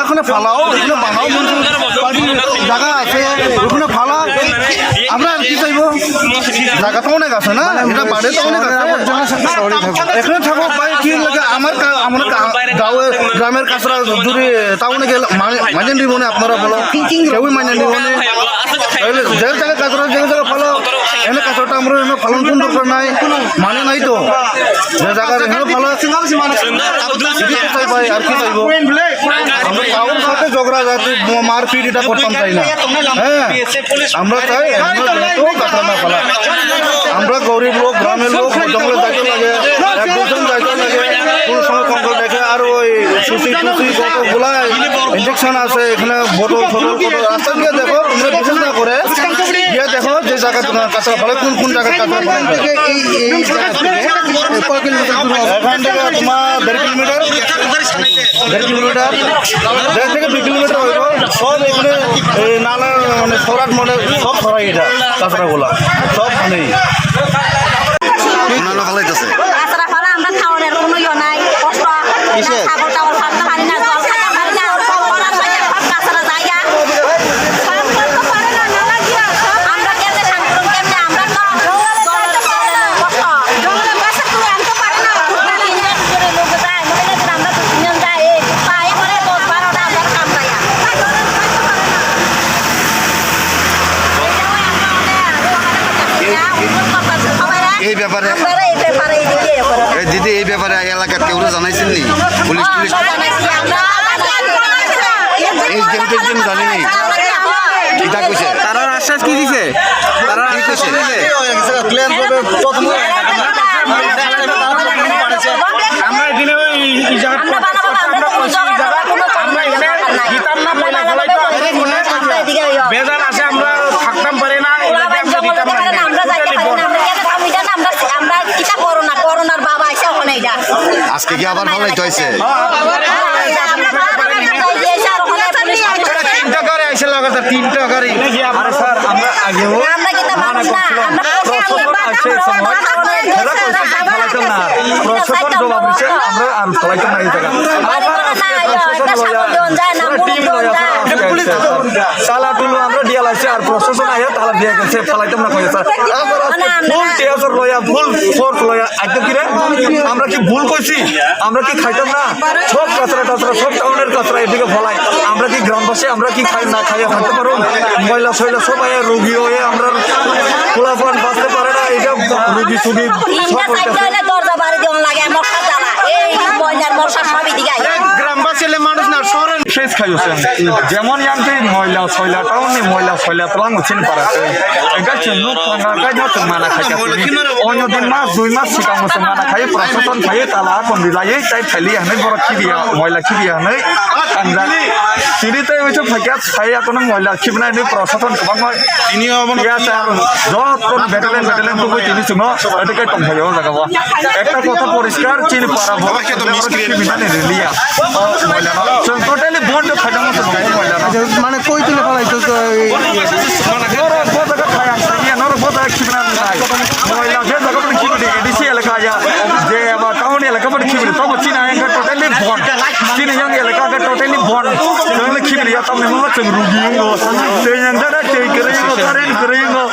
এখানে ফালাও, এখানে বানাও, জায়গা আছে ওখানে ফালা। আমরা আর কি চাইবো? জায়গা তো অনেক আছে না, এটা বাড়ি তো অনেক আছে, এখানে থাকো ভাই। কি লাগে আমার গ্রামের কাছরা দূরে টাউনে গেলে মানে নিব না, আপনারা বলো কেউই মানে নিব না। যে জায়গায় কাছরা যে জায়গায় ফালো এখানে কাছরাটা আমরা এখানে ফালন কোন দরকার নাই, মানে নাই তো যে জায়গায় এখানে ভালো আছে ভাই। আর কি চাইবো? আমরা কারোর সাথে ঝগড়া যাতে মারপিট এটা করতাম চাই না। হ্যাঁ, আমরা চাই কাছরা না ফেলা। আমরা গরিব লোক, গ্রামের লোক, জঙ্গলে যাইতে লাগে, এক দুজন যাইতে লাগে, কোনো সময় কঙ্কল দেখে। আর ওই সুসি কতগুলা ইঞ্জেকশন আছে এখানে, বোতল ফটল কত রাস্তা দিয়ে দেখো, তোমরা বিশেষ না করে গিয়ে দেখো যে জায়গা তোমার কাছরা ফেলে, কোন জায়গায় কাছরা ফেলে। এখান থেকে তোমার 1.5 কিলোমিটার, 1.5 থেকে 2 কিলোমিটার হইব। সব এখানে নালা মানে সরাট মনে সব সরাই, এটা কাছরাগুলা সব নেই। এই ব্যাপারে দিদি, এই ব্যাপারে এলাকার কেউ জানাইছেন নি? পুলিশ টুলিশ এই জানিনি এটা কইছে, তারা আশ্বাস কি দিছে? তারা কি কইছে? আমরা এখানে এই জায়গা বেজাল আছে, আমরা থাকতাম পারি না, আজকে কি আবার ভালোই হয়েছে? 3টা গাড়ি আইসে লাগাতার, 3টা গাড়ি। আরে স্যার, আমরা আগেও মানা করছিলাম, প্রশাসন আসছে সময় ফেলাইতাম না, প্রশাসন জবাব দিচ্ছে, আমরা আর ফেলাইতাম না এই জায়গা। তালা টুলু আমরা দিয়া লাগছে, আর প্রশাসন আইয়া তালা দিয়ে গেছে, ফেলাইতাম না কয়ে স্যার। ফুল টিয়াসর লয়া, ফুল ফোর্ক লয়া একদম কি রে, আমরা কি ভুল কইছি? আমরা কি খাইতাম না? সব কাঁচরা টাচরা, সব টাউনের কাঁচরা এদিকে ফলাই। আমরা কি গ্রামবাসী, আমরা কি খাই না খাইয়া থাকতে পারো? ময়লা সয়লা সব আয়া রোগী হয়ে আমরা খোলাফান বাঁচতে পারে না। এটা রোগী সুগী গ্রামবাসী মানুষ না শহরের শেষ খাইছে, যেমন ইয়ান্তে ময়লা সয়লা টাউনে ময়লা সয়লা তোলাং চিন পারাতে এটা চিনু কাঙ্গা মানা খাইছে। অন্য দিন মাস 2 মাস শিকাং মতো মানা খাই, প্রশাসন খাই তালা কোন দিলাই তাই ফেলি হানে বড় খিবিয়া ময়লা খিবিয়া হানে কাঙ্গা সিরিতে হইছে ফাইকা খাইয়া কোন ময়লা খিবনা নি প্রশাসন গোবাং হয় তিনি অবন ইয়া স্যার যত কোন ব্যাটালিয়ন তো কই তিনি সুম এটাকে টম হইও জায়গা। একটা কথা পরিষ্কার চিন পারা ভবাকে তো মিসক্রিয়েট বিনানে রিলিয়া ময়লা টোটালি বন্ড ফাটা মতো ময়লা মানে কই তুলে ফলাইতো তো মানে বড় বড় খায়া ইয়া নর বড় খিবনা নাই ময়লা যে জায়গা পড়ে খিবি এডিসি এলাকা যা যে বা টাউন এলাকা পড়ে খিবি তো চিনা এঙ্গা টোটালি বন্ড চিনা ইয়াং এলাকা কে টোটালি বন্ড তাহলে খিবি ইয়া তুমি মনে হচ্ছে রুগী গো তেয়াং দাদা কে করেইগো কারেন করেইগো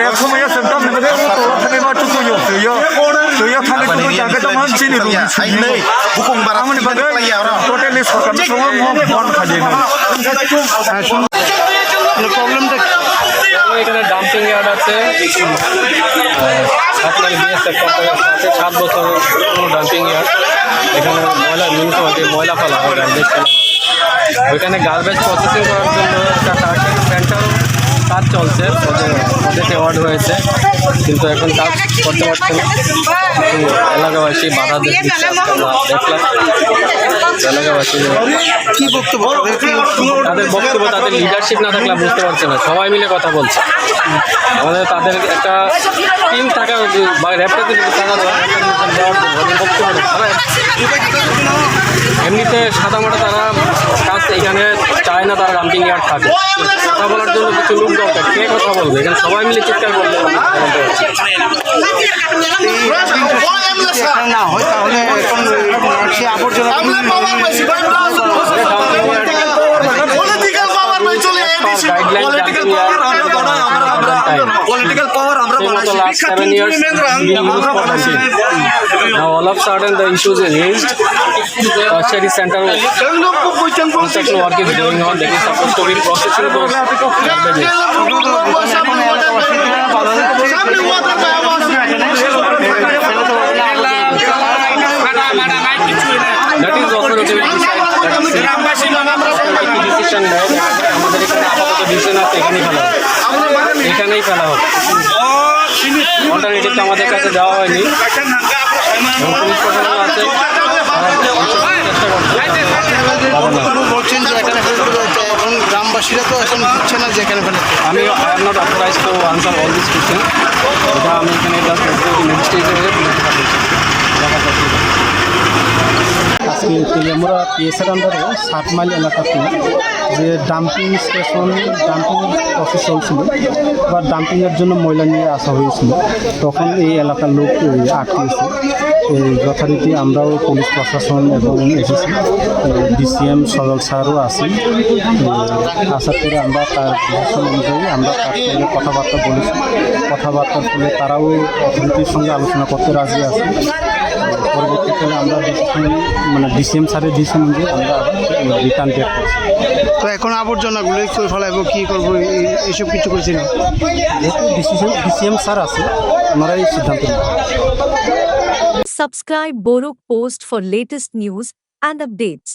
এক সময় সন্তান মধ্যে তুমি মাটু কইও তুইও থাকি তুমি জায়গা তো মান চিনি রুগী আই নাই হুকুম বারা মানে বাগাইয়া টোটালি সরকার সময় বন্ড খাজিয়ে না প্রবলেমটা এখানে ডাম্পিং ইয়ার্ড আছে, আপনার বিএসএফ 7 বছর ডাম্পিং ইয়ার্ড। এখানে ময়লা মিউনিসিপালিটি ময়লা ফেলা হয়, গার্বেজ ফেলা। ওইখানে গার্বেজ প্রসেসিং করার জন্য একটা সেন্ট্রাল কাজ চলছে, প্রজেক্ট অ্যাওয়ার্ড হয়েছে, কিন্তু এখন কাজ করতে পারছে না। এলাকাবাসী বাধা দিচ্ছে, আমরা দেখলাম এলাকাবাসী কি বক্তব্য, তাদের বক্তব্য, তাদের লিডারশিপ না থাকলে বুঝতে পারছে না, সবাই মিলে কথা বলছে। আমাদের তাদের একটা টিম থাকা বা রেপ্রেজেন্টেটিভ থাকা দেওয়ার বক্তব্য এমনিতে সাদামাটা তারা কাজ এখানে চায় না, তারা ডাম্পিং ইয়ার্ড থাকে। কথা বলার জন্য কিছু লোক দরকার, কে কথা বলবে? এখানে সবাই মিলে চিৎকার করলে না হয় তাহলে এখন সে আবর্জনা the last 7 years being used for dumping. Now all of a sudden the issues is raised. Tertiary center construction work is going on. That is supposed to be processing those garbages. That is authority will decide. Decision নেয় আমাদের এখানে আপাতত decision আছে এখানেই ফেলা হবে, এখানেই ফেলা হবে। অল্টারনেটিভ তো আমাদের কাছে দেওয়া হয়নি এবং পুলিশ প্রশাসন আছে, বলছেন যে এখানে ফেলে এখন গ্রামবাসীরা তো এখন দিচ্ছে না যে এখানে ফেলে। আমি I am not authorize to answer all this question. এটা আমি এখানে জাস্ট ম্যাজিস্ট্রেট হয়ে আজকে তেলিয়ামুড়া পিএসের আন্ডারে 7 মাইল এলাকাতে যে ডাম্পিং স্টেশন ডাম্পিং প্রসেস চলছিল বা ডাম্পিংয়ের জন্য ময়লা নিয়ে আসা হয়েছিল, তখন এই এলাকার লোক আটকেছে। যথারীতি আমরাও পুলিশ প্রশাসন এবং এসেছি, ডিসিএম সজল স্যারও আছি। আসার পরে আমরা তার ডিসিশন অনুযায়ী আমরা তার সঙ্গে কথাবার্তা বলেছি। কথাবার্তার ফলে তারাও অথরিটির সঙ্গে আলোচনা করতে রাজি আছে। পরবর্তীকালে আমরা ডিসিএম স্যারের ডিসিশন অনুযায়ী আমরা রিটার্ন ব্যাক করছি। তো এখন আবর্জনাগুলো কই ফেলাবো, কী করবো এইসব কিছু করেছি না। যেহেতু ডিসিএম স্যার আছে, ওনারাই সিদ্ধান্ত নেবেন। Subscribe Borok Post for latest news and updates.